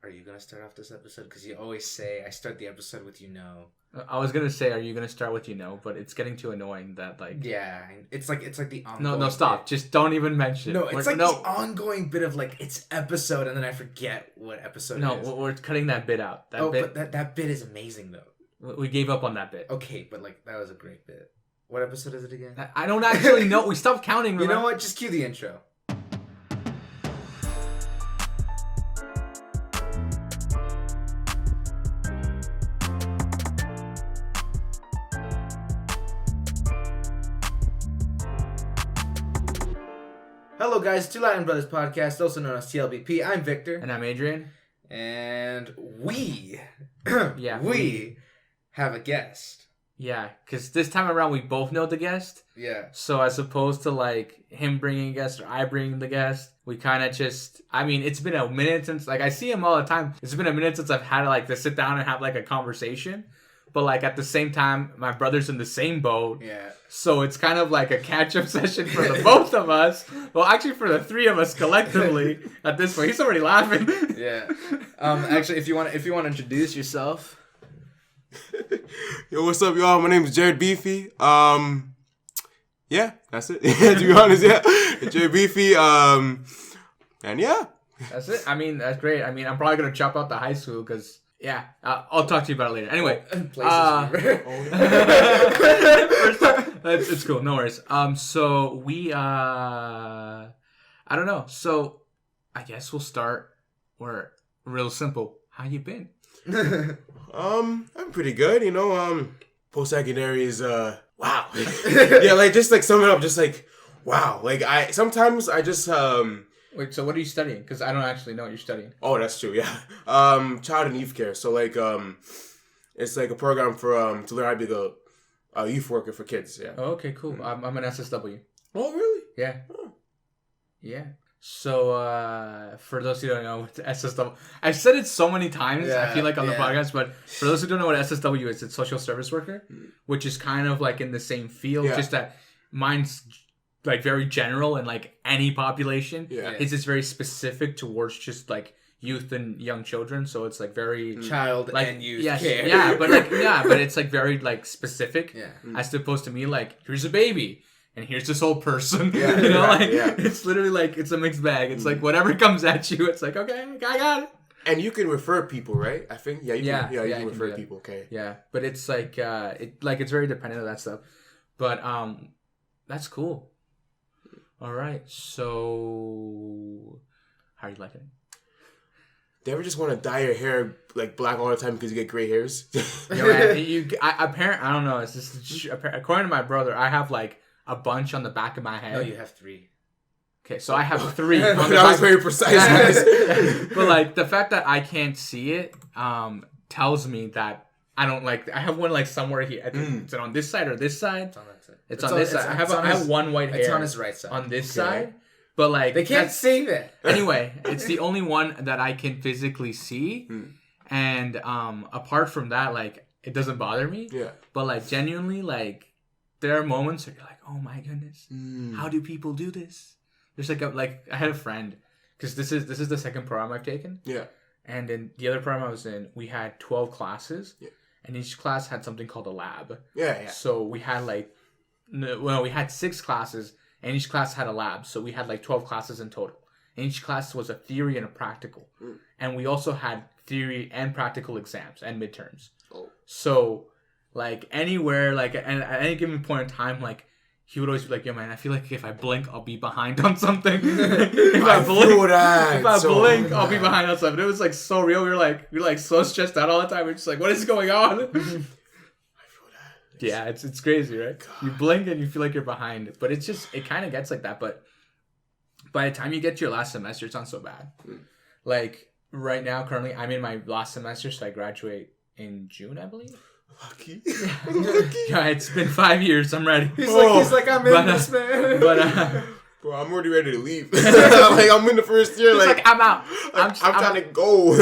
are you going to start off this episode? Because you always say, I start the episode with I was going to say, are you going to start with but it's getting too annoying that, like... Yeah, it's like the ongoing No, stop. Bit. Just don't even mention it. No, it's the ongoing bit of, like, it's episode, and then I forget what episode it is. No, we're cutting that bit out. But that bit is amazing, though. We gave up on that bit. Okay, but, like, that was a great bit. What episode is it again? I don't actually know. We stopped counting, remember? You know what? Just cue the intro. Hello guys, Two Latin Brothers Podcast, also known as T.L.B.P. I'm Victor. And I'm Adrian. And we have a guest. Yeah, because this time around we both know the guest. Yeah. So as opposed to like him bringing a guest or I bringing the guest, we kind of just, I mean, it's been a minute since, like I see him all the time. It's been a minute since I've had like to sit down and have like a conversation. But, like, at the same time, my brother's in the same boat. Yeah. So it's kind of like a catch-up session for the both of us. Well, actually, for the three of us collectively at this point. He's already laughing. Yeah. Actually, if you want to introduce yourself. Yo, what's up, y'all? My name is T.L.B.P. Yeah, that's it. To be honest, yeah. T.L.B.P. And yeah. That's it. I mean, that's great. I mean, I'm probably going to chop out the high school because... Yeah, I'll talk to you about it later. Anyway, it's cool. No worries. So we, I don't know. So I guess we'll start. We're real simple. How you been? I'm pretty good. You know, post-secondary is wow. Yeah, like just like sum it up. Just like wow. Like sometimes I just Wait, so what are you studying? Because I don't actually know what you're studying. Oh, that's true, yeah. Child and youth care. So, like, it's like a program for, to learn how to be a youth worker for kids, yeah. Oh, okay, cool. I'm an SSW. Oh, really? Yeah. Oh. Yeah. So, for those who don't know what SSW... I've said it so many times, I feel like, on the podcast, but for those who don't know what SSW is, it's social service worker, which is kind of, like, in the same field, just that mine's... like very general and like any population. Yeah. It's just very specific towards just like youth and young children. So it's like very child like, and youth care. Yeah, but it's like very like specific. Yeah. As opposed to me like here's a baby and here's this whole person. Yeah. You know, like it's literally like it's a mixed bag. It's like whatever comes at you, it's like okay, I got it. And you can refer people, right? I think you can refer can people. Okay. Yeah, but it's like it's very dependent on that stuff. But that's cool. All right, so how are you liking it? Do you ever just want to dye your hair like black all the time because you get gray hairs? Yo, man, I don't know. It's just according to my brother, I have like a bunch on the back of my head. No, you have 3. Okay, so I have 3. That was very precise. But like the fact that I can't see it tells me that I don't like. I have one like somewhere here. I think it's on this side or this side. It's on that side. It's on this side. I have one white hair. It's on his right side. On this side. But like they can't see that. Anyway, it's the only one that I can physically see. And apart from that, like it doesn't bother me. Yeah. But like genuinely, like there are moments where you're like, oh my goodness, how do people do this? There's like I had a friend because this is the second program I've taken. Yeah. And in the other program I was in, we had 12 classes. Yeah. And each class had something called a lab. Yeah. So we had we had 6 classes, and each class had a lab. So we had like 12 classes in total. And each class was a theory and a practical. And we also had theory and practical exams and midterms. Oh. So like anywhere, like at any given point in time, like he would always be like, yo man, I feel like if I blink, I'll be behind on something. if I blink, I'll be behind on something. It was like so real. We were like so stressed out all the time. We're just like, what is going on? I feel that. Yeah, it's crazy, right? God. You blink and you feel like you're behind. But it's just, it kind of gets like that. But by the time you get to your last semester, it's not so bad. Like right now, currently, I'm in my last semester, so I graduate in June, I believe. Lucky. Yeah, it's been 5 years. I'm ready. He's like, I'm in this, man. But bro, I'm already ready to leave. Like I'm in the first year. Like I'm out. I'm trying to go.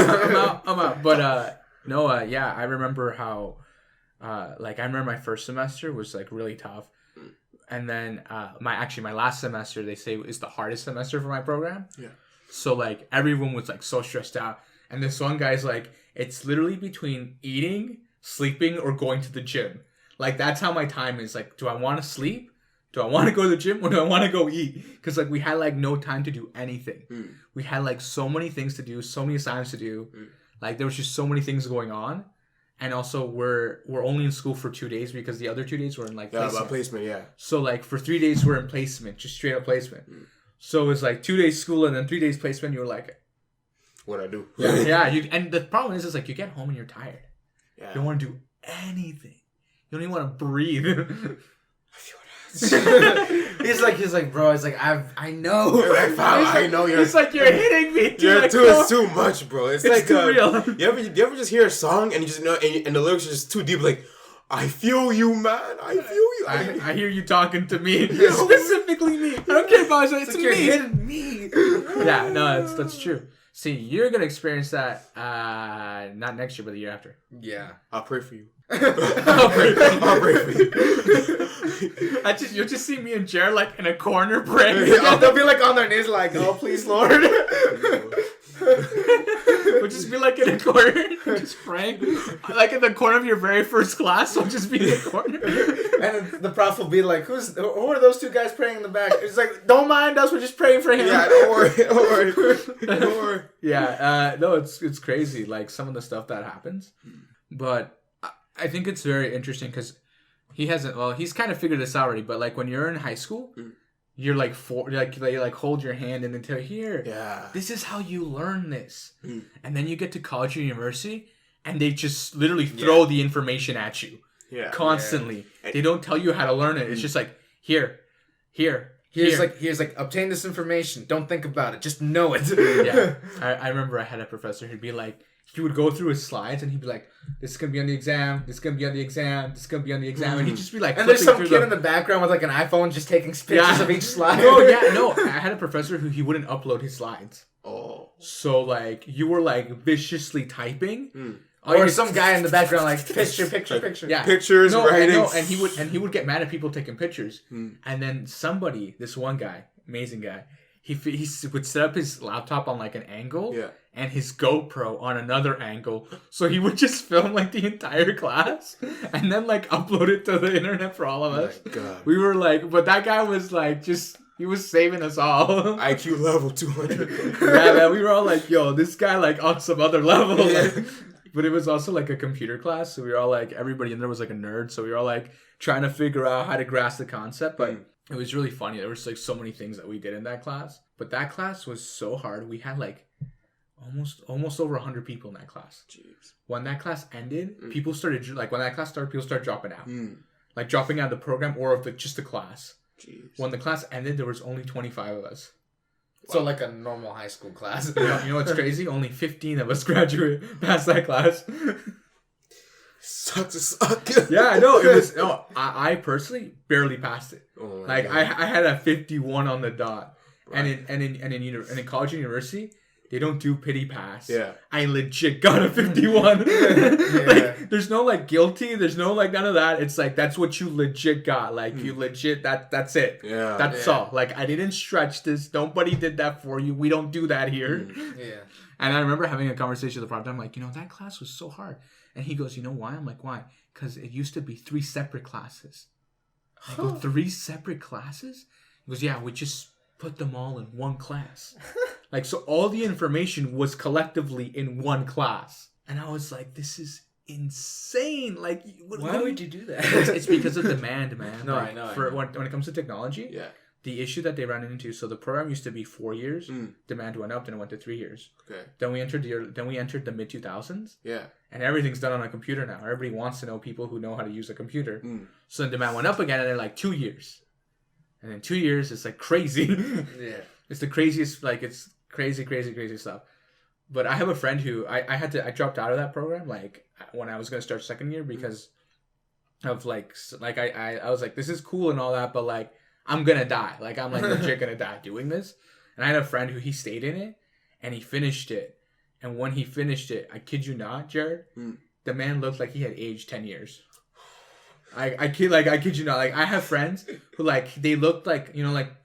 I'm out. But yeah, I remember how, I remember my first semester was like really tough, and then my last semester they say is the hardest semester for my program. Yeah. So like everyone was like so stressed out. And this one guy's like, it's literally between eating, sleeping, or going to the gym. Like, that's how my time is. Like, do I want to sleep? Do I want to go to the gym? Or do I want to go eat? Because, like, we had, like, no time to do anything. We had, like, so many things to do, so many assignments to do. Like, there was just so many things going on. And also, we're only in school for 2 days because the other 2 days were in, like, placement. Placement, yeah. So, like, for 3 days, we're in placement. Just straight up placement. So, it was, like, 2 days school and then 3 days placement. You were like... What I do. Yeah. And the problem is like, you get home and you're tired. Yeah. You don't want to do anything. You don't even want to breathe. He's like, bro. He's like, I know. You're like, I know you're. It's like, you're hitting me. It's too much, bro. It's like too real. You ever just hear a song and you just know, and the lyrics are just too deep. Like, I feel you, man. I feel you. I hear you talking to me, specifically me. I don't care about it. It's like you're me. hitting me. Yeah, no, that's true. See, you're gonna experience that not next year, but the year after. Yeah, I'll pray for you. I'll pray for you. You'll just see me and Jared like in a corner praying. They'll be like on their knees, like, "Oh, please, Lord." We'll just be like in a corner, just praying. Like in the corner of your very first class, we'll just be in the corner. And the prof will be like, who are those two guys praying in the back? It's like, don't mind us, we're just praying for him. Yeah, don't worry. Yeah, no, it's crazy, like some of the stuff that happens. But I think it's very interesting because he's kind of figured this out already, but like when you're in high school, you're like they like hold your hand and then tell you, here, this is how you learn this. And then you get to college or university and they just literally throw the information at you constantly. Yeah. They don't tell you how to learn it. It's just like, here's like, obtain this information. Don't think about it. Just know it. Yeah. I remember I had a professor who'd be like, he would go through his slides and he'd be like, this is going to be on the exam, this is going to be on the exam, this is going to be on the exam. And he'd just be like, and there's some kid in the background with like an iPhone just taking pictures of each slide. No. I had a professor who he wouldn't upload his slides. Oh. So like, you were like viciously typing. Or some guy in the background like, picture. Yeah. Pictures, writing. And he would get mad at people taking pictures. And then this one guy, amazing guy, he would set up his laptop on like an angle and his GoPro on another angle. So he would just film like the entire class and then like upload it to the internet for all of us. God. We were like, but that guy was like he was saving us all. IQ level 200. Yeah, man, we were all like, yo, this guy like on some other level. Like, but it was also like a computer class. So we were all like, everybody in there was like a nerd. So we were all like trying to figure out how to grasp the concept. But it was really funny. There was like so many things that we did in that class. But that class was so hard. We had like almost over 100 people in that class. Jeez. When that class ended, people started dropping out. Like dropping out of the program or of just the class. Jeez. When the class ended, there was only 25 of us. Wow. So like a normal high school class. You know what's crazy? Only 15 of us graduated past that class. Sucks to suck. Yeah, I know. It was. No, I personally barely passed it. Oh like God. I had a 51 on the dot, Right. and in college and university they don't do pity pass. Yeah. I legit got a 51. Like there's no like guilty. There's no like none of that. It's like that's what you legit got. Like you legit that's it. Yeah. That's all. Like I didn't stretch this. Nobody did that for you. We don't do that here. Yeah. And I remember having a conversation with the prof. I'm like, that class was so hard. And he goes, you know why? I'm like, why? Because it used to be 3 separate classes. I go, 3 separate classes? He goes, yeah, we just put them all in one class. Like, so all the information was collectively in one class. And I was like, this is insane. Like, why would you do that? It's because of demand, man. No, like, I know. When it comes to technology, the issue that they ran into, so the program used to be 4 years. Demand went up, then it went to 3 years. Okay. Then we entered the mid 2000s. Yeah. And everything's done on a computer now. Everybody wants to know people who know how to use a computer. So the demand went up again, and they're like 2 years. And in 2 years, it's like crazy. Yeah. It's the craziest, like it's crazy stuff. But I have a friend who I dropped out of that program like when I was gonna start second year because of like I was like, this is cool and all that, but like I'm gonna die. Like I'm like legit gonna die doing this. And I had a friend who he stayed in it and he finished it. And when he finished it, I kid you not, Jared, the man looked like he had aged 10 years. I kid you not. Like I have friends who like they looked like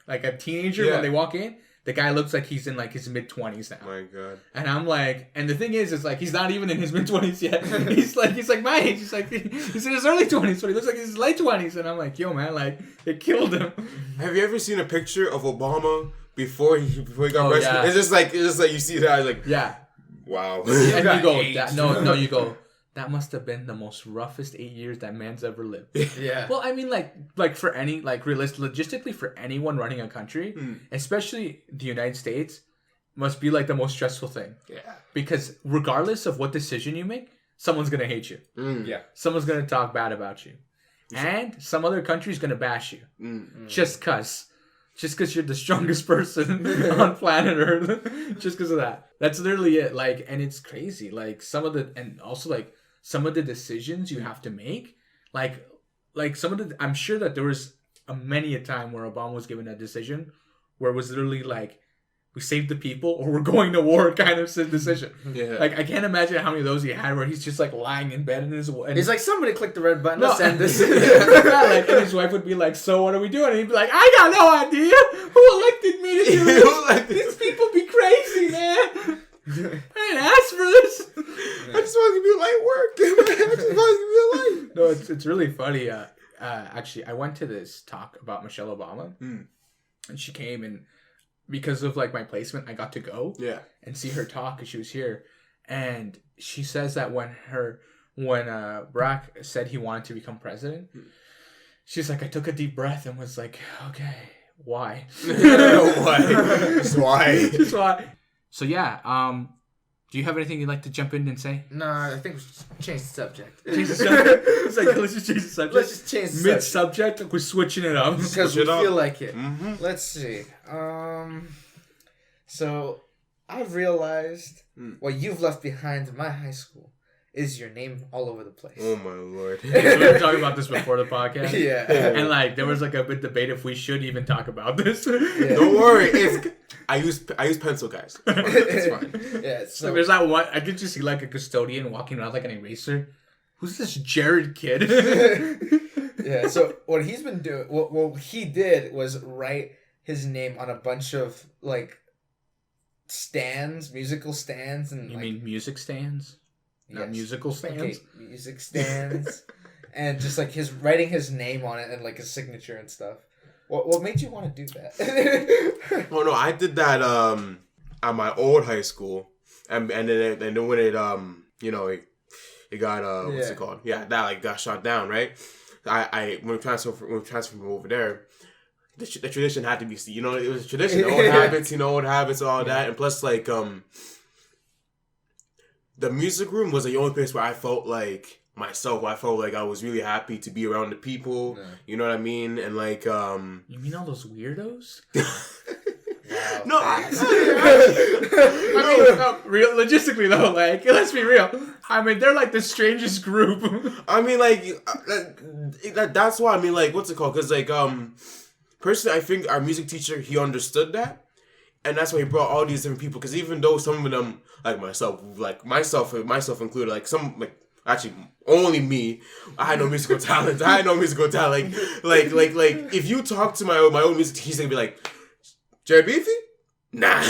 like a teenager when they walk in. the guy looks like he's in like his mid-20s now. My God. And I'm like, and the thing is like he's not even in his mid-20s yet. he's like my age. He's in his early 20s, but he looks like he's in his late 20s. And I'm like, yo, man, like it killed him. Have you ever seen a picture of Obama before he got arrested? Yeah. It's just like you see that like wow. And you go, you go. That must have been the most roughest 8 years that man's ever lived. Yeah. Well, I mean, like for any logistically for anyone running a country, especially the United States, must be like the most stressful thing. Yeah. Because regardless of what decision you make, someone's gonna hate you. Yeah. Someone's gonna talk bad about you, and some other country's gonna bash you, just cause you're the strongest person on planet Earth, just because of that. That's literally it. Like, and it's crazy. Like some of the decisions you have to make, like some of the, I'm sure that there was many a time where Obama was given a decision where it was literally like, we save the people or we're going to war kind of decision. Yeah. Like, I can't imagine how many of those he had where he's just like lying in bed and he's like, somebody click the red button, let's end this. Like, and his wife would be like, so what are we doing? And he'd be like, I got no idea who elected me to do this. These people be crazy, man. I didn't ask for this. I just want to be light work. I just want to be light. No, it's really funny. Actually, I went to this talk about Michelle Obama, and she came, and because of like my placement, I got to go and see her talk because she was here, and she says that when Barack said he wanted to become president, she's like, I took a deep breath and was like, okay, why? Why? Just why? Just why? So yeah, do you have anything you'd like to jump in and say? No, I think we should change the subject. Change the subject? It's like, let's just change the subject. Let's just change the subject. Mid-subject, we're switching it up. Because we feel like it. Mm-hmm. Let's see. So, I've realized what you've left behind in my high school is your name all over the place. Oh my Lord. We were talking about this before the podcast. Yeah. And like there was like a bit debate if we should even talk about this. Yeah. Don't worry. I use pencil, guys. It's fine. Yeah. So Like, there's that one, I could just see like a custodian walking around like an eraser. Who's this Jared kid? yeah. So what he's been doing, what he did was write his name on a bunch of like stands, musical stands, and You like, mean music stands? Not yes. musical stands? Okay, music stands, and just like writing his name on it and like his signature and stuff. What made you want to do that? Oh no, I did that at my old high school, and then when it it got what's it called? Yeah, that like got shot down, right? I when we transferred from over there, the tradition had to be, it was a tradition, old habits, all that, and plus like the music room was the only place where I felt like myself. I felt like I was really happy to be around the people. Yeah. You know what I mean? And like You mean all those weirdos? Wow. No, logistically though, like let's be real. I mean, they're like the strangest group. I mean, like that's why. I mean, like, what's it called? Because like personally, I think our music teacher, he understood that. And that's why he brought all these different people. Because even though some of them, like myself included, like some, like actually only me, I had no musical talent. Like if you talk to my own music teacher, he's gonna be like, T.L.B.P? Nah.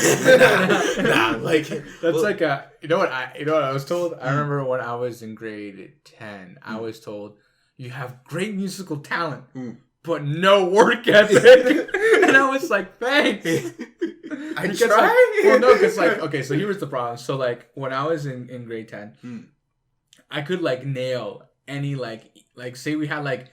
Like that's like a you know what I was told. I remember when I was in grade 10, I was told you have great musical talent, but no work ethic. And I was like, thanks. I tried. Well, no, because like, okay, so here was the problem. So like, when I was in grade 10, I could like nail any like say we had like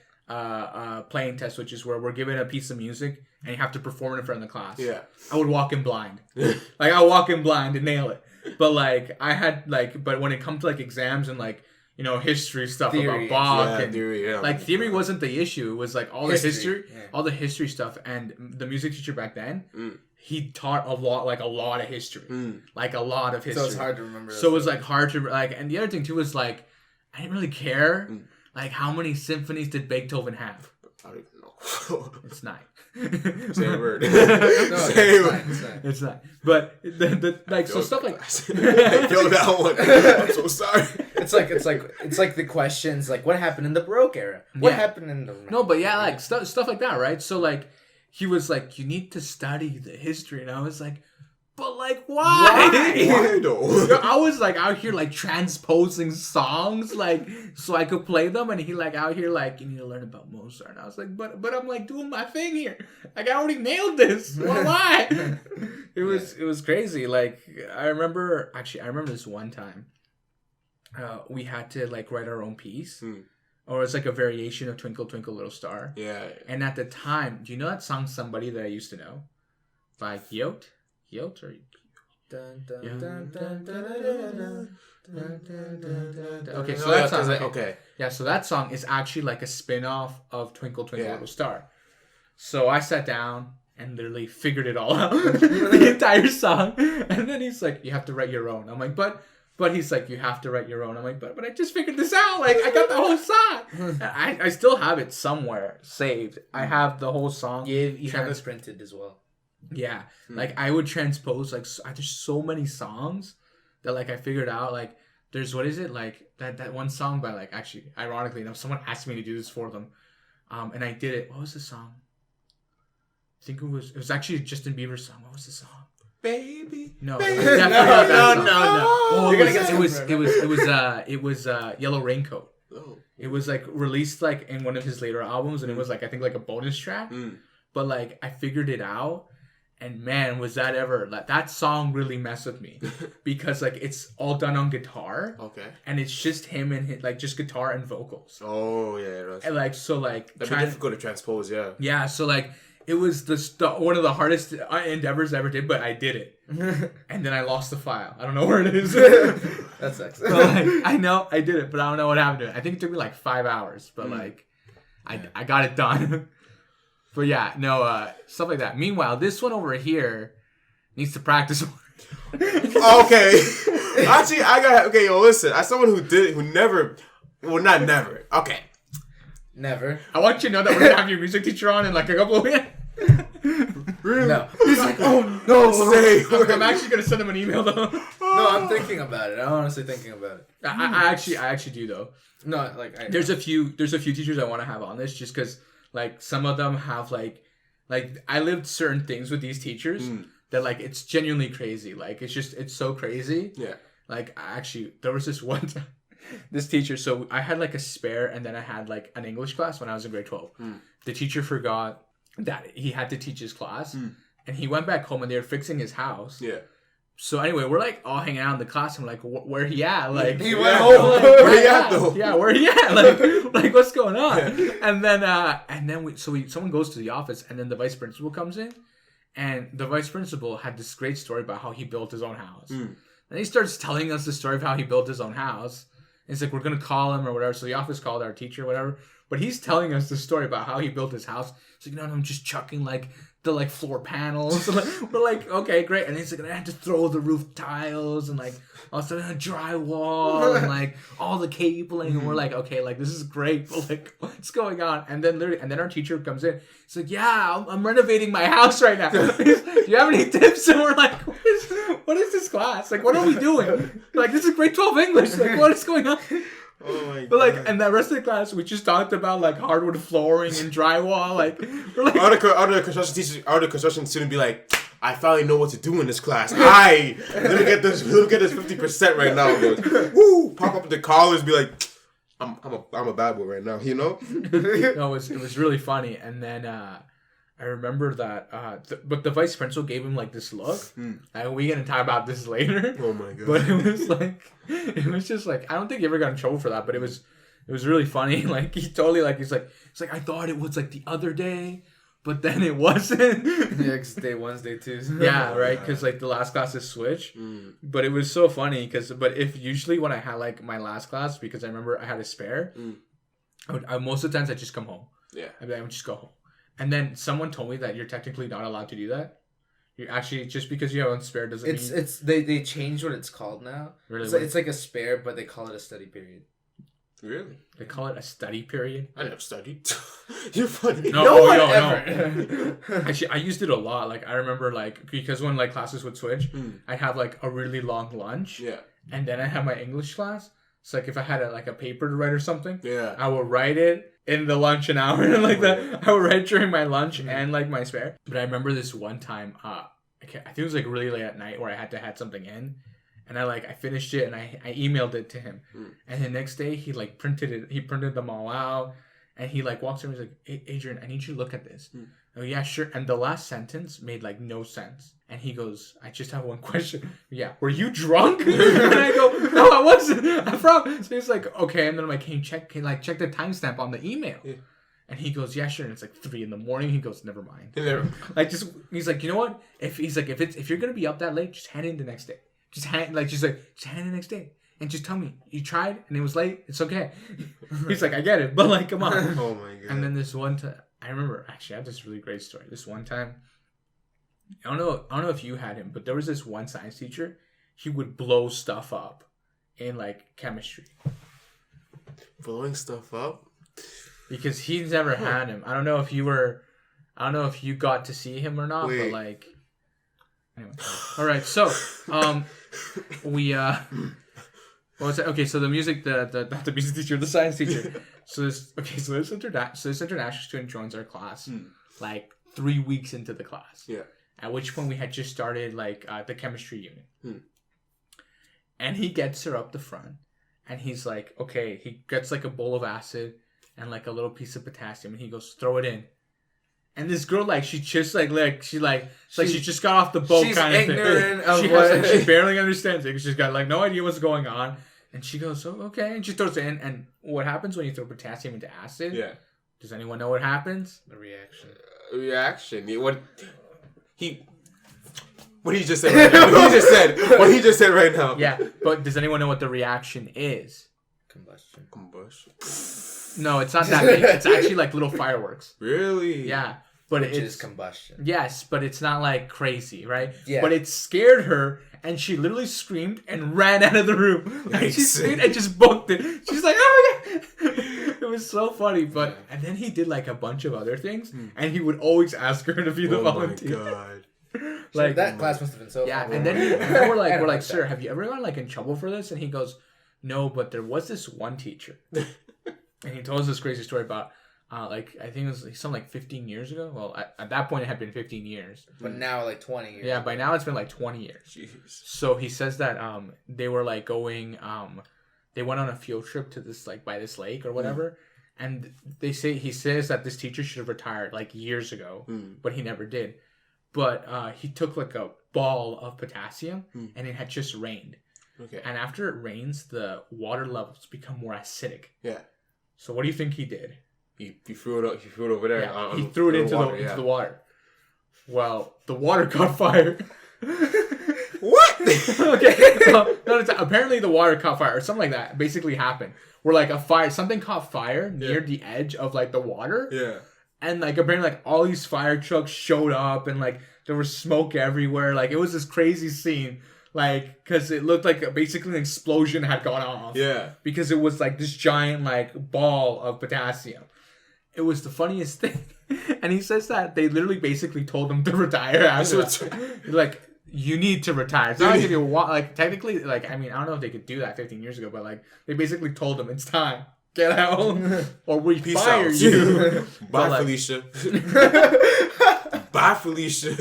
playing test, which is where we're given a piece of music and you have to perform it in front of the class. Yeah. I would walk in blind. Like I walk in blind and nail it. But like I had like, but when it comes to like exams and like, history stuff theory, about Bach and theory, like theory wasn't the issue. It was like all the history stuff. And the music teacher back then, he taught a lot of history, like a lot of history. So it's hard to remember. So it was like hard to like, and the other thing too was like, I didn't really care, like how many symphonies did Beethoven have? I don't even know. It's 9. Same word. No, Same word. It's 9. But the like so stuff like I feel that one. I'm so sorry. It's like the questions like what happened in the Baroque era? What happened in the No, but yeah, like stuff like that, right? So like he was like, you need to study the history. And I was like, but like, why? Why though? I was like out here like transposing songs like so I could play them, and he like out here like, you need to learn about Mozart. And I was like, but I'm like doing my thing here. Like I already nailed this. Why? It was crazy. Like I remember this one time. We had to like write our own piece. Or it's like a variation of Twinkle Twinkle Little Star. Yeah. And at the time, do you know that song Somebody that I used to know? By Yote? Yote or okay, so that song. Okay. Yeah, so that song is actually like a spin-off of Twinkle Twinkle Little Star. So I sat down and literally figured it all out. The entire song. And then he's like, you have to write your own. I'm like, but he's like, you have to write your own. I'm like, but I just figured this out. Like, I got the whole song. I still have it somewhere saved. I have the whole song. Yeah, you have it printed as well. Yeah. Like, I would transpose, like, there's so many songs that, like, I figured out. Like, there's, what is it? Like, that one song by, like, actually, ironically enough, someone asked me to do this for them. And I did it. What was the song? I think it was actually a Justin Bieber song. What was the song? Baby. No. Baby. No. Oh, you're gonna get it was Yellow Raincoat. Oh. It was like released like in one of his later albums, and it was like I think like a bonus track. But like I figured it out, and man, was that ever like that song really messed with me because like it's all done on guitar. Okay. And it's just him and his, like just guitar and vocals. Oh yeah. And like so like that'd be difficult to transpose. Yeah. Yeah. So like. It was one of the hardest endeavors I ever did, but I did it. And then I lost the file. I don't know where it is. That sucks. Like, I know I did it, but I don't know what happened to it. I think it took me like 5 hours, but like I got it done. But yeah, no, stuff like that. Meanwhile, this one over here needs to practice more. Okay. Actually, yo, listen. As someone not never. Okay. Never. I want you to know that we're going to have your music teacher on in like a couple of minutes. Really? No. He's like, oh no. I'm actually going to send him an email though. No, I'm thinking about it. I'm honestly thinking about it. I actually do though. No, like there's a few teachers I want to have on this just because like some of them have like I lived certain things with these teachers that like it's genuinely crazy. Like it's so crazy. Yeah. Like actually there was this one time. This teacher, so I had like a spare and then I had like an English class when I was in grade 12. The teacher forgot that he had to teach his class and he went back home and they were fixing his house. Yeah. So anyway, we're like all hanging out in the class. I'm like, where he at? Like he went home. Like, where he at though? Yeah, where he at? Like what's going on? And then someone goes to the office and then the vice principal comes in and the vice principal had this great story about how he built his own house. And he starts telling us the story of how he built his own house. It's like, we're going to call him or whatever. So the office called our teacher or whatever. But he's telling us the story about how he built his house. He's like, no, I'm just chucking like the like floor panels. We're like, okay, great. And he's like, I had to throw the roof tiles and like also drywall and like all the cabling. And we're like, okay, like this is great. But like, what's going on? And then our teacher comes in. He's like, yeah, I'm renovating my house right now. Do you have any tips? And we're like, what is this class? Like, what are we doing? Like, this is grade 12 English. Like, what is going on? Oh my god. But like, and the rest of the class, we just talked about like hardwood flooring and drywall. Like, we're like, all the construction teachers, all the construction students be like, I finally know what to do in this class. Let me get this 50% right now. Goes, woo! Pop up the collars, be like, I'm a bad boy right now, you know? No, it was really funny. And then I remember that, but the vice principal gave him like this look. And we're gonna talk about this later. Oh my god! But it was just like, I don't think he ever got in trouble for that, but it was really funny. Like he totally like he's like I thought it was like the other day, but then it wasn't. Yeah, cause day one's day two. Yeah, right. Because like the last class is switch. But it was so funny but if usually when I had like my last class, because I remember I had a spare, most of the times I just come home. Yeah, I would just go home. And then someone told me that you're technically not allowed to do that. You actually, just because you have a spare doesn't mean... They changed what it's called now. Really? It's like a spare, but they call it a study period. Really? They call it a study period? I never studied. You're funny. No. Actually, I used it a lot. Like, I remember, like, because when, like, classes would switch, I'd have, like, a really long lunch. Yeah. And then I had my English class. So, like, if I had, a paper to write or something, yeah, I would write it. in the lunch an hour and like that. I would write during my lunch and like my spare. But I remember this one time, I think it was like really late at night where I had to have something in, and I finished it and I emailed it to him, and the next day he like printed it. He printed them all out, and he like walks in and he's like, hey, Adrian, I need you to look at this. Oh yeah, sure. And the last sentence made like no sense. And he goes, I just have one question. Yeah, were you drunk? And I go, no, I wasn't. I promise. So he's like, okay. And then I'm like, can you check the timestamp on the email? Yeah. And he goes, yeah, sure. And it's like 3 a.m. He goes, never mind. He's like, you know what? If you're gonna be up that late, just hand it in the next day. Just hand it the next day. And just tell me, you tried and it was late. It's okay. He's like, I get it, but like, come on. Oh my god. And then this one time, I remember, actually, I have this really great story. This one time, I don't know if you had him, but there was this one science teacher. He would blow stuff up in like chemistry. Blowing stuff up? Because he's never had him. I don't know if you got to see him or not, but like, anyway. All right, so we what was that? Okay, so the music, the music teacher, the science teacher. This international student joins our class like 3 weeks into the class. Yeah. At which point we had just started like the chemistry unit. And he gets her up the front, and he's like, okay, he gets like a bowl of acid and like a little piece of potassium, and he goes, throw it in. And this girl, like, she just like she just got off the boat kind of thing. She's ignorant of what... She barely understands it. She's got like no idea what's going on. And she goes, oh, okay. And she throws it in. And what happens when you throw potassium into acid? Yeah. Does anyone know what happens? The reaction. What he just said right now. What he just said right now. Yeah, but does anyone know what the reaction is? Combustion. No, it's not that big. It's actually like little fireworks. Really? Yeah. Which is combustion. Yes, but it's not like crazy, right? Yeah. But it scared her, and she literally screamed and ran out of the room. Like she screamed and just booked it. She's like, oh my god. It was so funny. And then he did like a bunch of other things, and he would always ask her to be the volunteer. Oh my god. Like that class must have been so fun. And then we're like, sir, have you ever gotten like in trouble for this? And he goes, no, but there was this one teacher. And he told us this crazy story about I think it was something like 15 years ago. Well, at that point it had been 15 years. But now like 20 years. Yeah, by now it's been like 20 years. Jeez. So he says that they were like going they went on a field trip to this like by this lake or whatever. And he says that this teacher should have retired like years ago, but he never did. But he took like a ball of potassium and it had just rained. Okay. And after it rains, the water levels become more acidic. Yeah. So what do you think he did? He threw it up. He threw it over there. Yeah, he threw it into the water. Well, the water caught fire. What? Okay. Apparently the water caught fire or something like that. Basically happened where like something caught fire near the edge of like the water. Yeah. And like apparently like all these fire trucks showed up and like there was smoke everywhere. Like it was this crazy scene. Like, because it looked like basically an explosion had gone off. Yeah. Because it was like this giant like ball of potassium. It was the funniest thing. And he says that they literally basically told him to retire after that. Like, you need to retire. It's not like if you want, like, technically, like, I mean, I don't know if they could do that 15 years ago, but like, they basically told him it's time. Get out or we fire you. Bye, like, Felicia. Bye, Felicia.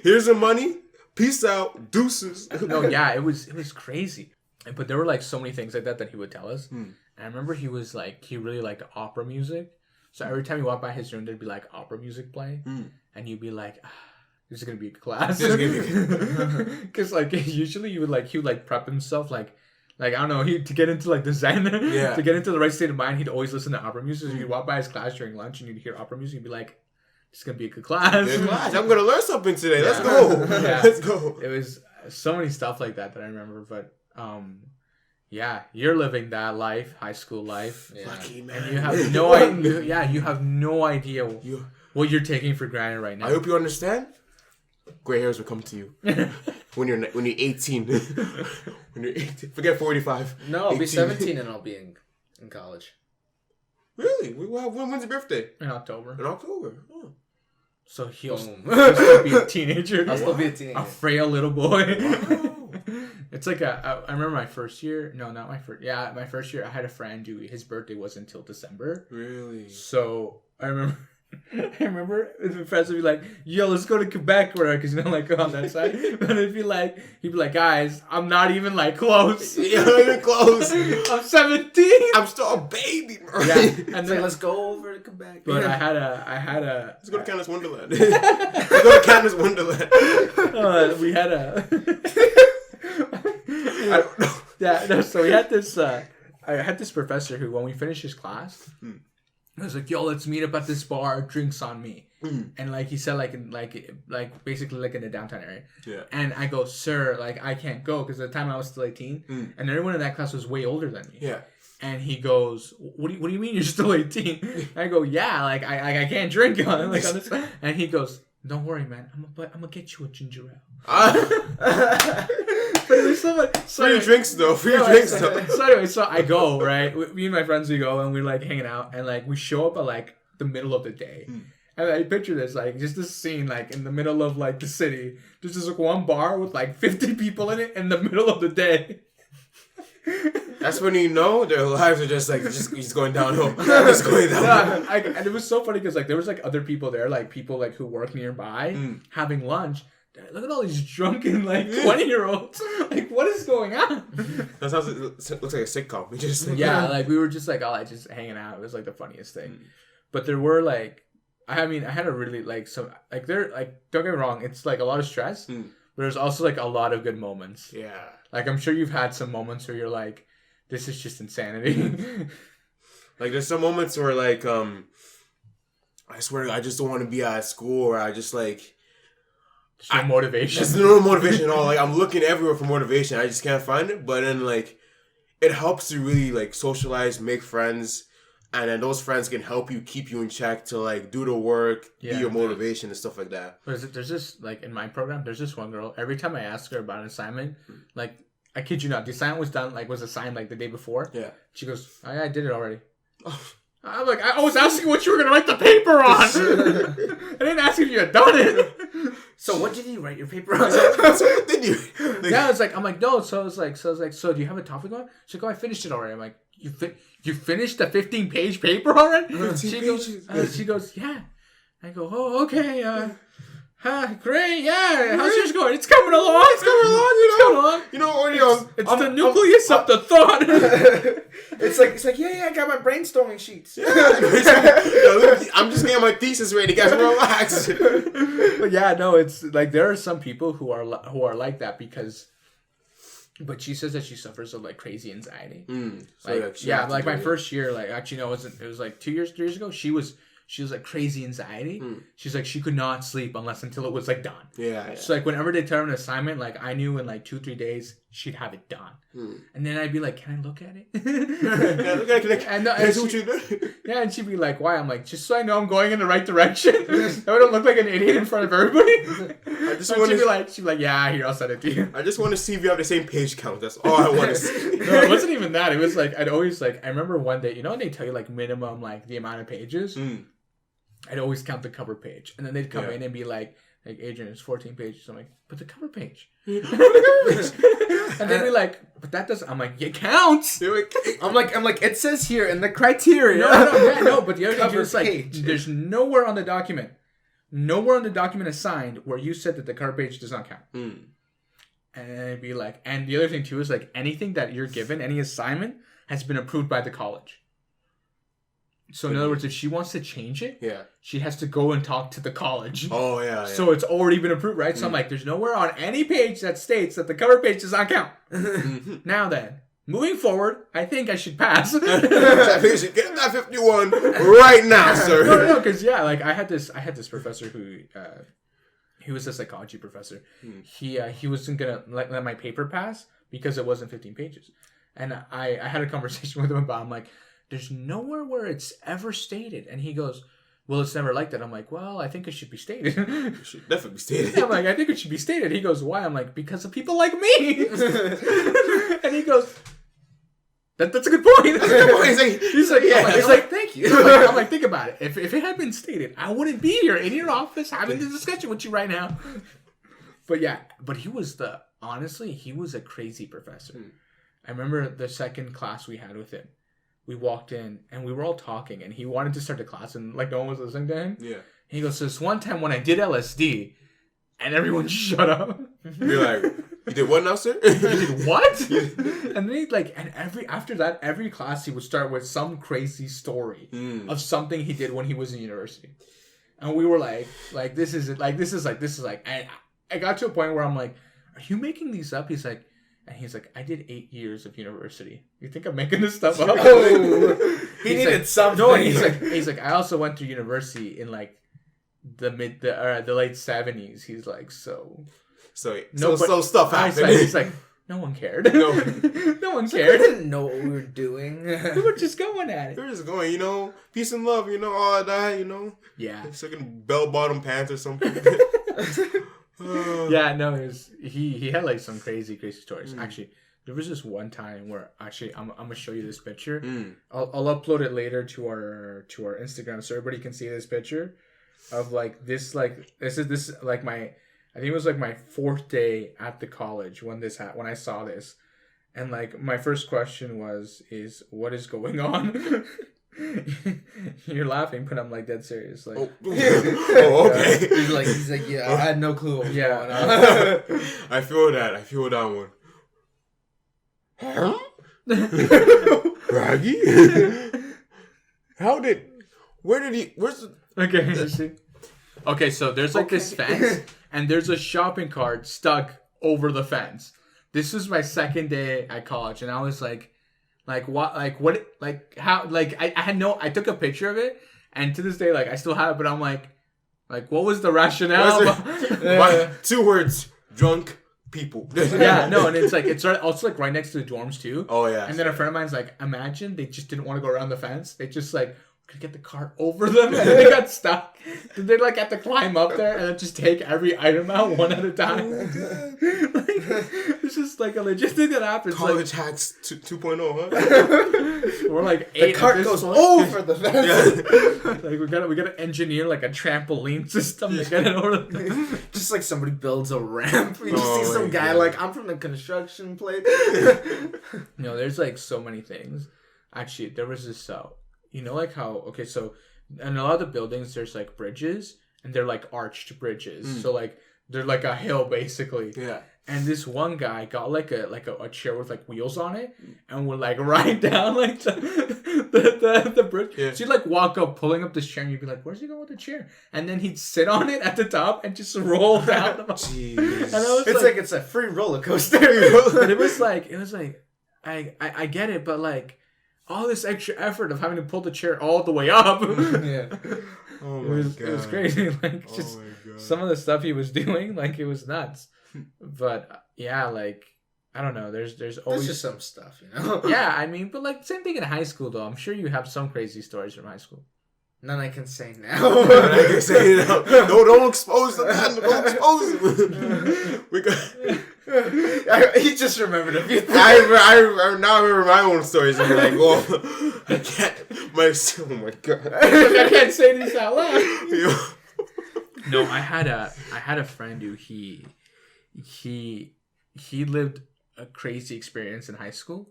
Here's the money. Peace out. Deuces. No, yeah, it was crazy. But there were like so many things like that he would tell us. And I remember he really liked opera music. So every time you walk by his room, there'd be like opera music playing. And you'd be like, this is going to be a class. Because like usually he would prep himself like I don't know, to get into like the zen, to get into the right state of mind, he'd always listen to opera music. So you'd walk by his class during lunch and you'd hear opera music, you'd be like, it's going to be a good class. I'm going to learn something today. Yeah. Let's go. Yeah. Let's go. It was so many stuff like that I remember. But yeah, you're living that life, high school life. Yeah. Lucky man. And you have no idea. Yeah, you have no idea what you're taking for granted right now. I hope you understand. Gray hairs will come to you when you're 18. When you're 18, forget 45. No, I'll be 17 and I'll be in college. Really? When's your birthday? In October. Oh. So he'll still be a teenager. I'll still be a teenager. A frail little boy. Wow. It's like I remember my first year. No, not my first. Yeah, my first year. I had a friend who his birthday wasn't until December. Really? So I remember. The friends would be like, "Yo, let's go to Quebec," or because like on that side. But he'd be like, "Guys, I'm not even like close. You're not even close. I'm 17. I'm still a baby, bro." Yeah, and then let's go over to Quebec. But I had a. Let's go to Canada's Wonderland. Let's go to Canada's Wonderland. We had a. I don't know. Yeah, no. So we had this. I had this professor who, when we finished his class. I was like, "Yo, let's meet up at this bar. Drinks on me." And like he said, like basically like in the downtown area. Yeah. And I go, "Sir, like I can't go because at the time I was still 18, and everyone in that class was way older than me." Yeah. And he goes, "What do you mean you're still 18?" I go, "Yeah, like I can't drink on this." And he goes, "Don't worry, man. I'm gonna get you a ginger ale." But it was so much. Free drinks though. So anyway, so I go, right? Me and my friends, we go and we're like hanging out, and like we show up at like the middle of the day. And I picture this, like just this scene, like in the middle of like the city. There's just like one bar with like 50 people in it in the middle of the day. That's when you know their lives are just going downhill. Just going downhill. Yeah, and it was so funny because like there was like other people there, like people like who work nearby, having lunch. Look at all these drunken like 20-year-olds. Like, what is going on? That sounds looks like a sitcom. We just like we were just like all just hanging out. It was like the funniest thing. But there were like, I mean, I had a really like some like there like don't get me wrong, it's like a lot of stress, but there's also like a lot of good moments. Yeah. Like I'm sure you've had some moments where you're like, this is just insanity. Like there's some moments where like I swear I just don't want to be at school, or I just like. There's no motivation. There's no motivation at all. Like I'm looking everywhere for motivation. I just can't find it. But then like it helps to really like socialize, make friends, and then those friends can help you keep you in check to like do the work, be your motivation and stuff like that. There's this like in my program, there's this one girl. Every time I ask her about an assignment, like I kid you not, the assignment was assigned like the day before. Yeah. She goes, "Oh, yeah, I did it already." I'm like, I was asking what you were gonna write the paper on. I didn't ask if you had done it. So what did you write your paper on? So what did you? Yeah, it's like I'm like no. So it's like so do you have a topic on? She's like, "Oh, I finished it already." I'm like, you finished the 15-page paper already? She goes, "Yeah." I go, "Oh, okay. Great, yeah. How's yours going? It's coming along. You know, it's the nucleus of the thought." It's like yeah, I got my brainstorming sheets. I'm just getting my thesis ready, guys. Relax. But yeah, no, it's like there are some people who are like that because. But she says that she suffers of like crazy anxiety. Like my first year, like actually no, it was like 3 years ago. She was like crazy anxiety. She's like she could not sleep until it was like done. Yeah. So like whenever they tell her an assignment, like I knew in like 2-3 days she'd have it done. And then I'd be like, "Can I look at it?" Yeah, look at it. And she'd be like, "Why?" I'm like, "Just so I know I'm going in the right direction. I don't look like an idiot in front of everybody." She'd be like, "Yeah, here, I'll send it to you." I just want to see if you have the same page count. That's all I want to see. No, it wasn't even that. It was like I'd always like I remember one day, you know, when they tell you like minimum like the amount of pages. I'd always count the cover page, and then they'd come in and be like Adrian, it's 14 pages. I'm like, "But the cover page." And they'd be like, "But that doesn't." I'm like, "It counts." I'm like, it says here in the criteria. No. But the other thing is like, there's nowhere on the document assigned where you said that the cover page does not count. And it'd be like, and the other thing too is like anything that you're given, any assignment has been approved by the college. So in other words, if she wants to change it, she has to go and talk to the college. Oh, yeah. So it's already been approved, right? So I'm like, there's nowhere on any page that states that the cover page does not count. Now then, moving forward, I think I should pass. Get that 51 right now, sir. No, because like I had this professor who he was a psychology professor. He wasn't gonna let my paper pass because it wasn't 15 pages, and I had a conversation with him about. I'm like, there's nowhere where it's ever stated. And he goes, "Well, it's never like that." I'm like, "Well, I think it should be stated." It should definitely be stated. I'm like, "I think it should be stated." He goes, "Why?" I'm like, "Because of people like me." And he goes, that's a good point. He's like, "Thank you." I'm like, "Think about it. If it had been stated, I wouldn't be here in your office having this discussion with you right now." But yeah, but he was honestly, he was a crazy professor. I remember the second class we had with him. We walked in and we were all talking, and he wanted to start the class, and like no one was listening to him. Yeah. And he goes, "So this one time when I did LSD, and everyone shut up." You're like, "You did what now, sir?" You did what? And then he after that, every class he would start with some crazy story of something he did when he was in university. And we were like this is and I got to a point where I'm like, "Are you making these up?" He's like, "I did 8 years of university. You think I'm making this stuff up?" Oh, he needed something. No, he's like, "I also went to university in like the late 70s. He's like, so stuff happened. He's like, no one cared. No one cared. I didn't know what we were doing. We were just going at it. We were just going, peace and love, all that, Yeah. Second bell-bottom pants or something. Yeah, no, he had like some crazy stories. Actually, there was this one time where I'm gonna show you this picture. I'll upload it later to our Instagram so everybody can see this picture of like this is like I think it was like my 4th day at the college when I saw this, and like my first question is what is going on? You're laughing, but I'm like dead serious. Like, okay. He's like, yeah, I had no clue what was going on. I feel that one. Huh? Raggy? Okay, so there's like this fence, and there's a shopping cart stuck over the fence. This was my 2nd day at college, and I was like what, how, I took a picture of it, and to this day, like, I still have it, but I'm like, what was the rationale? 2 words, drunk people. Yeah, no, and it's also like right next to the dorms too. Oh yeah. And then a friend of mine's like, imagine they just didn't want to go around the fence. They just like could get the cart over them, and they got stuck. They like had to climb up there and then just take every item out one at a time. It's just like a legit thing that happens. College hacks 2.0, huh? We're like 8. The cart goes over the fence. Like we gotta engineer like a trampoline system to get it over. Just like somebody builds a ramp. You just see some guy like, I'm from the construction place. No, there's like so many things. Actually, there was this like how so in a lot of the buildings there's like bridges, and they're like arched bridges. So like they're like a hill basically. Yeah. And this one guy got like a chair with like wheels on it, and would like ride down like the bridge. Yeah. So you'd like walk up, pulling up this chair, and you'd be like, "Where's he going with the chair?" And then he'd sit on it at the top and just roll down. Jeez. And it's a free roller coaster. But it was like I get it, but like all this extra effort of having to pull the chair all the way up. Yeah. Oh my God. It was crazy. Like just some of the stuff he was doing, like it was nuts. But yeah, like I don't know. There's always just some stuff, Yeah, I mean, but like same thing in high school though. I'm sure you have some crazy stories from high school. None I can say now. No, don't expose them. Don't expose them. We got. He just remembered a few things. I now remember my own stories, and you're like, "Oh, I can't." Oh my God, I can't say this out loud. No, I had a friend who he lived a crazy experience in high school.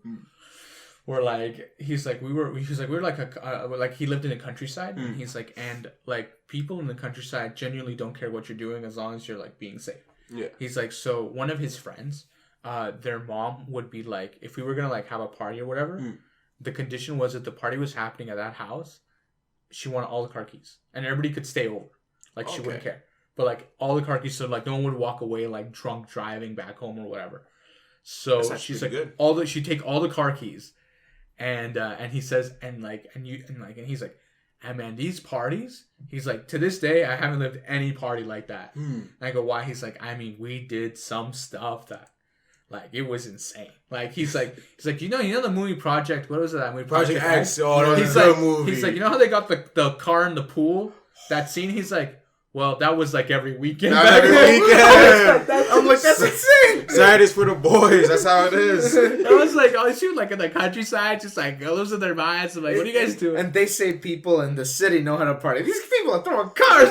Where like he was like we were like he lived in the countryside, and he's like, and like people in the countryside genuinely don't care what you're doing as long as you're like being safe. Yeah. He's like, so one of his friends, their mom would be like, if we were gonna like have a party or whatever, the condition was that the party was happening at that house, she wanted all the car keys, and everybody could stay over, like she wouldn't care, but like all the car keys, so like no one would walk away like drunk driving back home or whatever. So she's like, good. She'd take all the car keys. And he says, and he's like, and man, these parties, he's like, to this day, I haven't lived any party like that. And I go, why? He's like, I mean, we did some stuff that, like, it was insane. Like, he's like, you know the movie Project, what was it, that movie? Project X. Oh, that was a movie. He's like, you know how they got the car in the pool? That scene, he's like, well, that was like every weekend. Every weekend. I'm like, that's insane. Saturdays for the boys. That's how it is. I was like, oh, shoot, like in the countryside, just like losing their minds. I'm like, what are you guys doing? And they say people in the city know how to party. These people are throwing cars.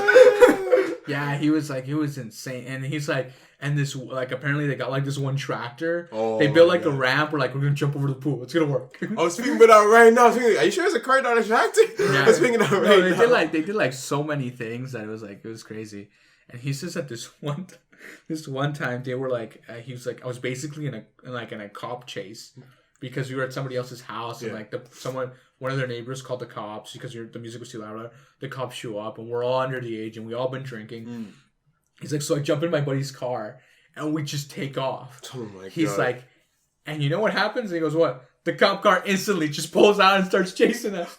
Yeah, he was like, it was insane. And he's like, And this, like, apparently they got, like, this one tractor. They built, like, a ramp. We're like, we're going to jump over the pool. It's going to work. I was thinking about right now. Are you sure it's a car, not a tractor? Yeah. I was thinking about right now. They did, like, so many things that it was crazy. And he says that this one time they were, like, he was, like, I was basically in a cop chase. Because we were at somebody else's house. And, like, one of their neighbors called the cops because the music was too loud. The cops show up. And we're all under the age. And we all been drinking. He's like, so I jump in my buddy's car and we just take off. Oh my God. He's like, and you know what happens? And he goes, what? The cop car instantly just pulls out and starts chasing us.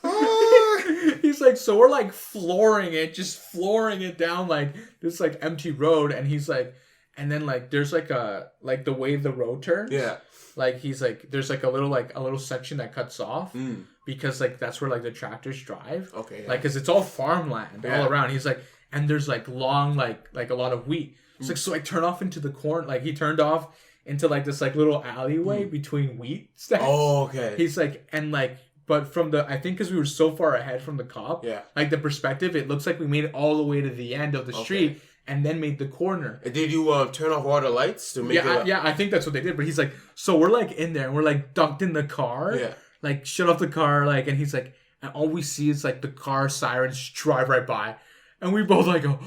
He's like, so we're like flooring it down like this like empty road. And he's like, and then like there's like the way the road turns. Yeah. Like he's like, there's like a little section that cuts off because like that's where like the tractors drive. Okay. Yeah. Like, cause it's all farmland all around. He's like, and there's like long like a lot of wheat. It's like, so I turn off into the corn. Like he turned off into like this like little alleyway between wheat stacks. Oh, okay. He's like, and like, but from I think because we were so far ahead from the cop. Yeah. Like the perspective, it looks like we made it all the way to the end of the street and then made the corner. Did you turn off all the lights to make it? Yeah, I think that's what they did. But he's like, so we're like in there and we're like ducked in the car. Yeah. Like shut off the car. Like, and he's like, and all we see is like the car sirens drive right by. And we both like go,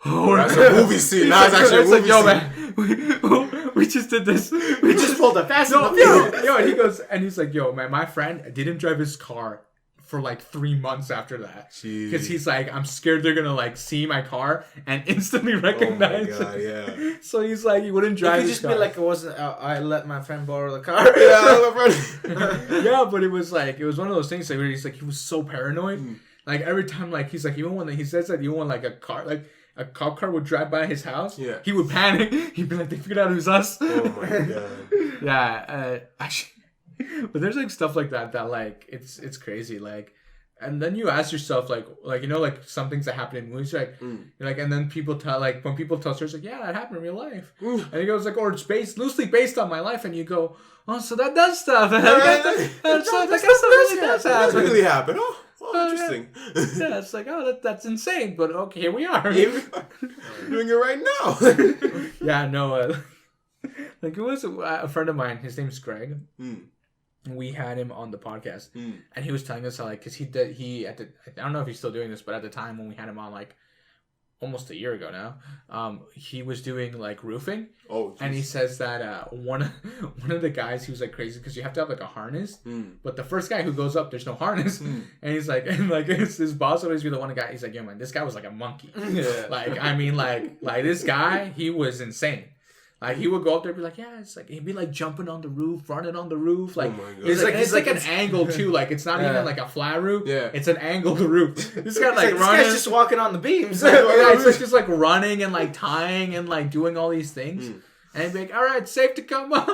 oh, that's a movie scene. That's actually a movie scene. Man, we just did this. We just pulled a fast enough. Yo, and he goes, and he's like, yo, man, my friend didn't drive his car for like 3 months after that. Because he's like, I'm scared they're gonna like see my car and instantly recognize it. Oh my God, yeah. So he's like, he wouldn't drive his car. It could just be like, it wasn't, I let my friend borrow the car. Yeah, my friend. Yeah, but it was one of those things like, where he's like, he was so paranoid. Like every time, like he's like, even when he says that, even when like a cop car would drive by his house, he would panic. He'd be like, they figured out it was us. Oh my God. Yeah, actually, but there's like stuff like that like it's crazy. Like, and then you ask yourself like you know, like some things that happen in movies, like you're like, and then people tell, like when people tell stories like, yeah, that happened in real life, and he goes like, or it's loosely based on my life, and you go, oh, so that does stuff. That really happened. Oh, interesting. Yeah, it's like, oh, that's insane, but okay, here we are. Doing it right now. Yeah, no, like it was a friend of mine. His name's Greg. We had him on the podcast, and he was telling us how, like, because I don't know if he's still doing this, but at the time when we had him on, like almost a year ago now, he was doing like roofing. Oh, geez. And he says that one of the guys, he was like crazy because you have to have like a harness, but the first guy who goes up, there's no harness, and he's like, and like his boss always be the one guy. He's like, yo man, this guy was like a monkey. Yeah. Like, I mean, like this guy, he was insane. Like, he would go up there and be like, yeah, it's like, he'd be like jumping on the roof, running on the roof. Like, it's like an angle too. Like, it's not even like a flat roof. Yeah. It's an angled roof. This guy like running. This guy's just walking on the beams. It's just like running and like tying and like doing all these things. And he'd be like, all right, safe to come up.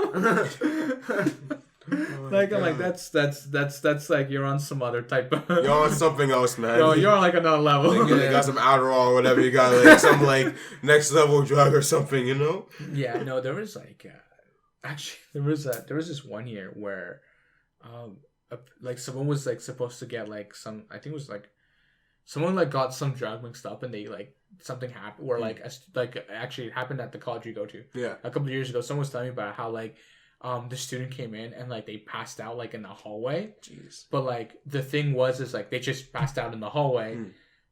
Like, I'm like, that's like, you're on some other type of... You're on something else, man. You're on like another level. You got some Outlaw or whatever. You got like some like next level drug or something, you know? Yeah, no, there was like... actually, there was this one year where like someone was like supposed to get like some... I think it was like... Someone like got some drug mixed up and they like... Something happened where like actually it happened at the college you go to. Yeah. A couple of years ago, someone was telling me about how like... the student came in and like they passed out like in the hallway. Jeez. But like the thing is like they just passed out in the hallway.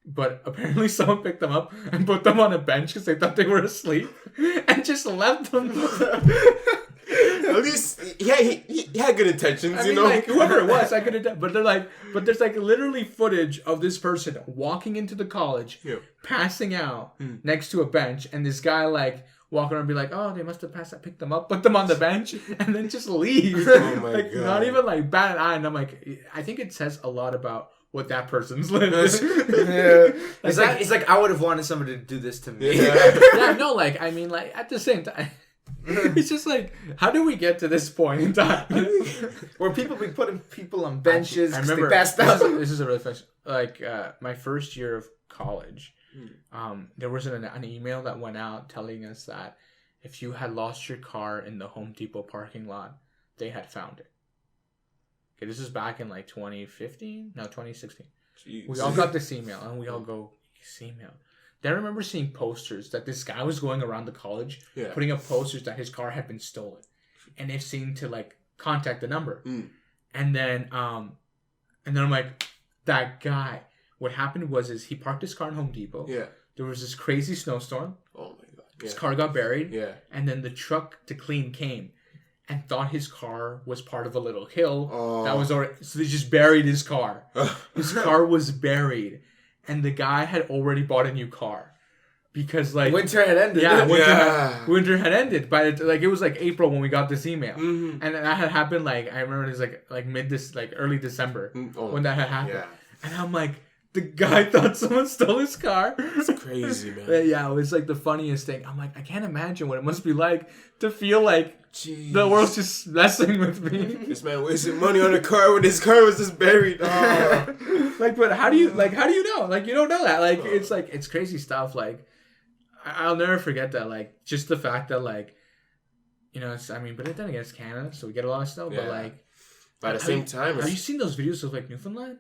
But apparently someone picked them up and put them on a bench because they thought they were asleep and just left them. At least he had good intentions, you know. Like whoever it was, I could have. But there's like literally footage of this person walking into the college, passing out next to a bench, and this guy like. Walk around and be like, oh, they must have passed out, pick them up, put them on the bench, and then just leave. Oh my like, God. Not even like bat an eye. And I'm like, I think it says a lot about what that person's lived. Yeah. It's like I would have wanted somebody to do this to me. Yeah, no, like, I mean, like, at the same time, it's just like, how do we get to this point in time? Where people be putting people on benches I remember, they passed out. This is a really funny, like, my first year of college, there was an email that went out telling us that if you had lost your car in the Home Depot parking lot, they had found it. Okay, this is back in like 2015? No, 2016. Jeez. We all got this email and we all go, this email. Then I remember seeing posters that this guy was going around the college putting up posters that his car had been stolen, and they've seen to like contact the number. And then I'm like, that guy. What happened was he parked his car in Home Depot. Yeah. There was this crazy snowstorm. Oh my god. Yeah. His car got buried. Yeah. And then the truck to clean came and thought his car was part of a little hill that was already, so they just buried his car. His car was buried, and the guy had already bought a new car because like winter had ended. Yeah, winter had ended. By the, like it was like April when we got this email, and that had happened like I remember it was like early December when that had happened, and I'm like. The guy thought someone stole his car. It's crazy, man. Yeah, it was like the funniest thing. I'm like, I can't imagine what it must be like to feel like the world's just messing with me. This man wasted money on a car when his car was just buried. Like, but how do you know? Like, you don't know that. Like, it's crazy stuff. Like, I'll never forget that. Like, just the fact that like, you know, it's, I mean, but then again, it's Canada, so we get a lot of snow. Yeah. But like, but at the same time, have you seen those videos of like Newfoundland?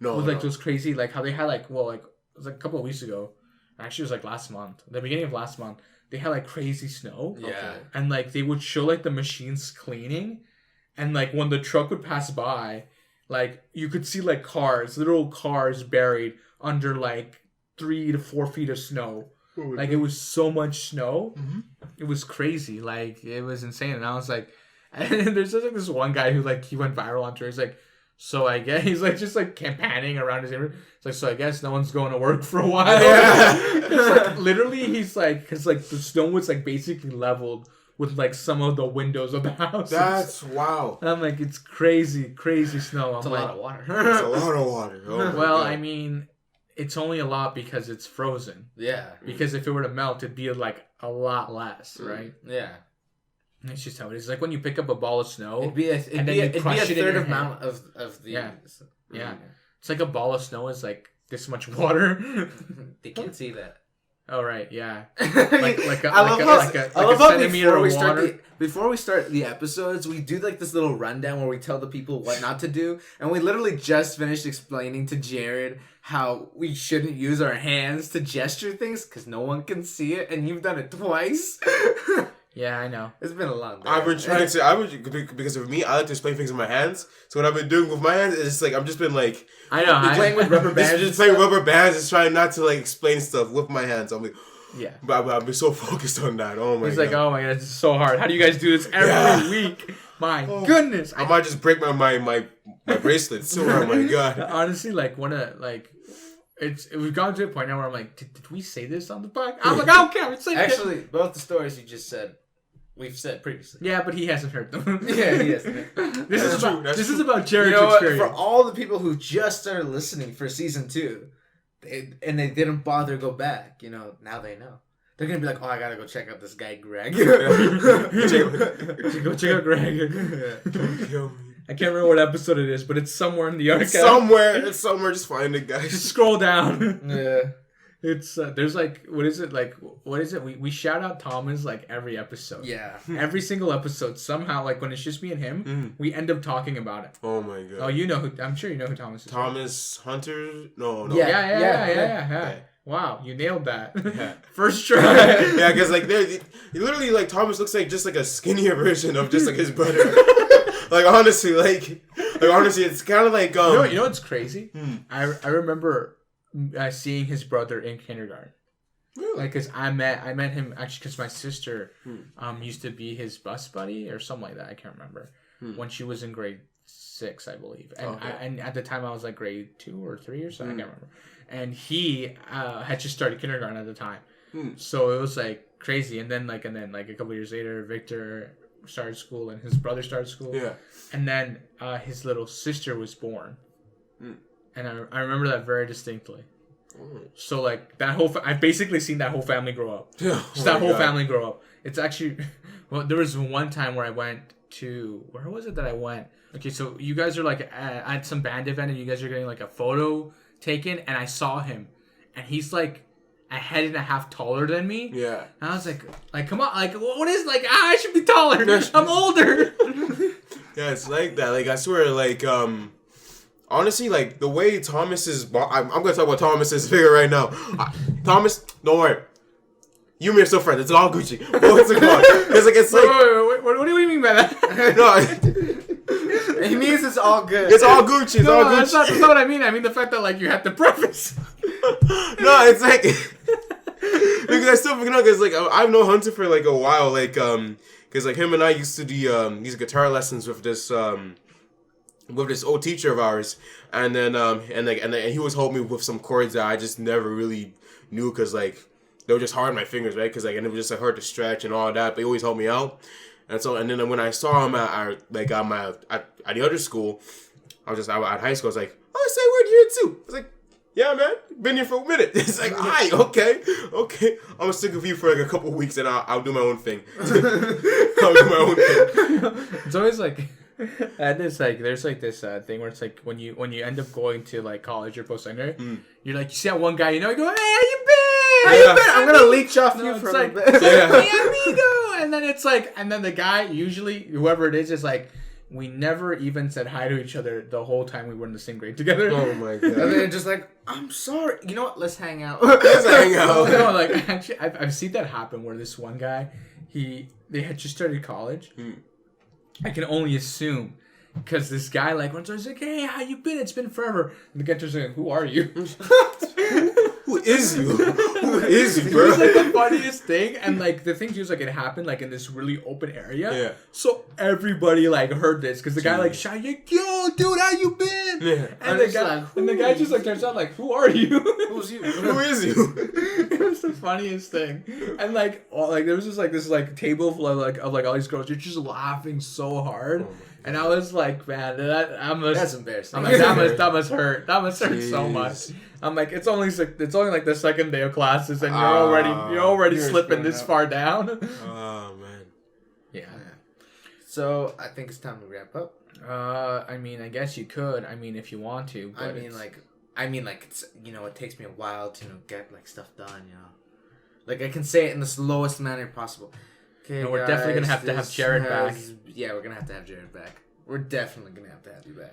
No, with like those crazy, like how they had like, well, like it was like a couple of weeks ago. Actually, it was like last month, the beginning of last month. They had like crazy snow. Yeah. And like they would show like the machines cleaning, and like when the truck would pass by, like you could see like literal cars buried under like 3 to 4 feet of snow. Like it was so much snow. Mm-hmm. It was crazy. Like it was insane. And I was like, and there's just like this one guy who like he went viral on Twitter. He's like. So I guess he's like just like campaigning around his neighborhood. It's like, so I guess no one's going to work for a while. Yeah. Like, literally, he's like, because like the snow was like basically leveled with like some of the windows of the house. That's wow. And I'm like, it's crazy snow. It's a lot of water. It's a lot of water. Oh well, God. I mean, it's only a lot because it's frozen. Yeah. Because if it were to melt, it'd be like a lot less, right? Yeah. It's just how it is. Like when you pick up a ball of snow, it'd be a third amount of the. Yeah. It's like a ball of snow is like this much water. They can't see that. Oh right, yeah. I love how before we start the episodes, we do like this little rundown where we tell the people what not to do, and we literally just finished explaining to Jared how we shouldn't use our hands to gesture things because no one can see it, and you've done it twice. Yeah, I know. It's been a long day. I've been trying to, because of me, I like to explain things with my hands. So what I've been doing with my hands is like, I've just been like... I know. Playing with rubber bands. Just playing rubber bands, just trying not to like explain stuff with my hands. I'm like... Yeah. But I've been so focused on that. Oh my God. He's like, oh my God, it's so hard. How do you guys do this every week? My goodness. I might just break my bracelet. So, oh my God. Honestly, like, we've gotten to a point now where I'm like, did we say this on the podcast? I'm like, I don't care. It's like actually, both the stories you just said, we've said previously. Yeah, but he hasn't heard them. Yeah, he hasn't. This is about Jared's experience. For all the people who just started listening for season 2, and they didn't bother to go back, now they know. They're going to be like, oh, I got to go check out this guy, Greg. Go check out Greg. Don't kill me. I can't remember what episode it is, but it's somewhere in the archive. It's somewhere. Just find it, guys. Just scroll down. Yeah. It's there's like what is it? We shout out Thomas like every episode. Yeah. Every single episode somehow, like when it's just me and him, we end up talking about it. Oh my God. Oh, I'm sure you know who Thomas is. Thomas Hunter? No. Yeah. Wow, you nailed that. Yeah. First try. Yeah, because like literally like Thomas looks like just like a skinnier version of just like his brother. Like honestly, it's kind of like You know what's crazy? I remember seeing his brother in kindergarten. Really? Like, cause I met him actually because my sister used to be his bus buddy or something like that. I can't remember when she was in grade 6, I believe, and and at the time I was like grade 2 or 3 or so. I can't remember. And he had just started kindergarten at the time, so it was like crazy. And then a couple of years later, Victor started school and his brother started school. Yeah, and then his little sister was born. And I remember that very distinctly. So like that whole, I've basically seen that whole family grow up. Family grow up. It's actually, well, there was one time where I went to, where was it that I went? Okay, so you guys are like at some band event and you guys are getting like a photo taken, and I saw him, and he's like a head and a half taller than me. Yeah. And I was like come on, like what is like? I should be taller. I'm older. Yeah, it's like that. Like I swear, like honestly, like, the way Thomas's... I'm going to talk about Thomas's figure right now. Thomas, don't worry. You and me are still friends. It's all Gucci. What's it called? It's like... Wait, what do you mean by that? No, He means it's all good. it's all Gucci. It's all Gucci. That's not what I mean. I mean the fact that, like, you have to preface. No, it's like... because I still forget, because, like, I've known Hunter for, like, a while. Like, because, like, him and I used to do these guitar lessons with this old teacher of ours. And then, and he was helping me with some chords that I just never really knew, because, like, they were just hard on my fingers, right? Because, like, and it was just, like, hard to stretch and all that. But he always helped me out. And so, and then when I saw him at the other school, I was just at high school. I was like, "Oh, I say word here too." I was like, "Yeah, man, been here for a minute." It's like, "Hi, okay. I'm gonna stick with you for like a couple of weeks, and I'll do my own thing." I'll do my own thing. It's always like, and it's like there's like this thing where it's like when you end up going to like college or post-secondary, you're like, you see that one guy, you know, you go, "Hey, how you been? How you been? I'm gonna leech off you for a bit." "Hey, amigo," and then it's like, and then the guy, usually whoever it is like, we never even said hi to each other the whole time we were in the same grade together. Oh my god! And then just like, "I'm sorry. You know what? Let's hang out." Let's hang out. No, like actually, I've seen that happen where this one guy, they had just started college. I can only assume. Because this guy, like, runs over, he's like, "Hey, how you been? It's been forever." And the guy turns like, "Who are you?" Who is you? Who is you, It bro? was, like, the funniest thing. And, like, the thing, too, is, like, it happened, like, in this really open area. Yeah. So everybody, like, heard this. Because the guy, like, shouted, like, "Yo, dude, how you been?" Yeah. And the guy just, like, turns out, like, "Who are you?" Who's you? Who is you? It was the funniest thing. And, like, there was just, like, this, like, table full of, like, all these girls. You're just laughing so hard. And I was like, man, that's embarrassing. I'm like, that must hurt. That must hurt so much. I'm like, it's only like the second day of classes, and you're already slipping this far down. Oh man. Yeah. So I think it's time to wrap up. I mean, I guess you could. I mean, if you want to. But I mean, like it's, you know, it takes me a while to, you know, get like stuff done. You know, like I can say it in the slowest manner possible. Okay, no, we're definitely gonna have to have Jared back. Yeah, we're gonna have to have Jared back. We're definitely gonna have to have you back.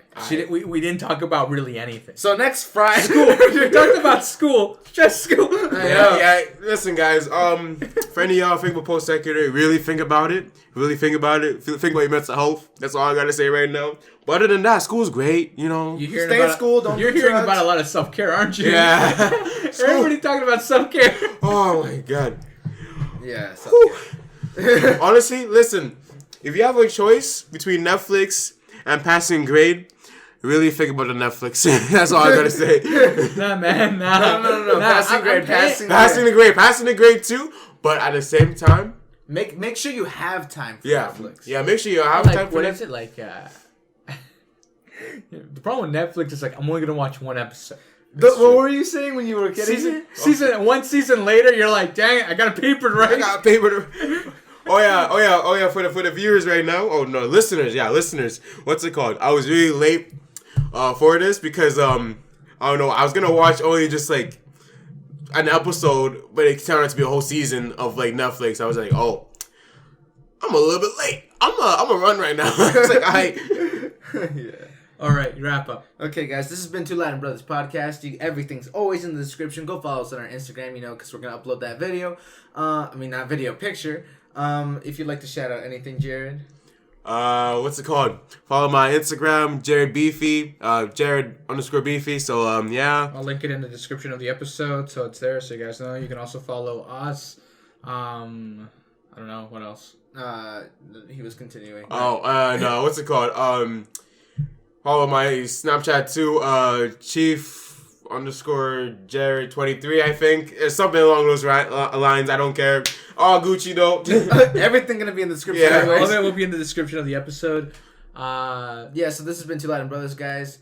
We didn't talk about really anything. So next Friday, we talked about school, just school. Yeah. Listen, guys. For any of y'all think about post-secondary, really think about it. Really think about it. Think about your mental health. That's all I gotta say right now. But other than that, school's great. You know, stay in school. Don't. You're hearing about a lot of self-care, aren't you? Yeah. Everybody talking about self-care. Oh my god. Yeah. Honestly, listen. If you have a choice between Netflix and passing grade, really think about the Netflix. That's all I gotta say. Nah, man, nah. No. Passing grade. Passing the grade too. But at the same time, make sure you have time for Netflix. Yeah, make sure you have time for what Netflix. is it like? The problem with Netflix is like I'm only gonna watch one episode. What were you saying when you were kidding? One season later, you're like, dang it, I got to paper right. I got paper. Oh yeah. For the viewers right now. Oh no, listeners. Yeah, listeners. What's it called? I was really late for this because I don't know. I was gonna watch only just like an episode, but it turned out to be a whole season of like Netflix. I was like, oh, I'm a little bit late. I'm a run right now. It's like Yeah. All right, wrap up. Okay, guys, this has been Two Latin Brothers Podcast. Everything's always in the description. Go follow us on our Instagram, you know, because we're going to upload that video. Not video, picture. If you'd like to shout out anything, Jared. What's it called? Follow my Instagram, Jared Beefy, Jared_Beefy. So, yeah. I'll link it in the description of the episode, so it's there, so you guys know. You can also follow us. I don't know, what else? He was continuing. No, what's it called? Follow my Snapchat too, Chief_Jared23, I think. It's something along those lines. I don't care. All Gucci though. Everything gonna be in the description. Yeah, all of it will be in the description of the episode. So this has been Two Latin Brothers, guys.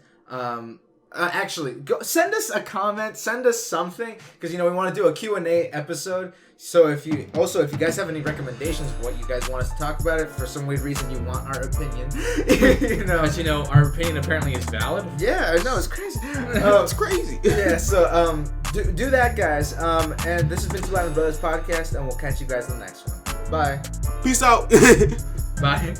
Actually, go send us a comment, send us something, because, you know, we want to do a Q&A episode. So if you guys have any recommendations of what you guys want us to talk about, it for some weird reason you want our opinion, you know. But, you know, our opinion apparently is valid. Yeah, I know, it's crazy. It's crazy. Yeah, so do that, guys. And this has been Two Latin Brothers Podcast, and we'll catch you guys in the next one. Bye. Peace out. Bye.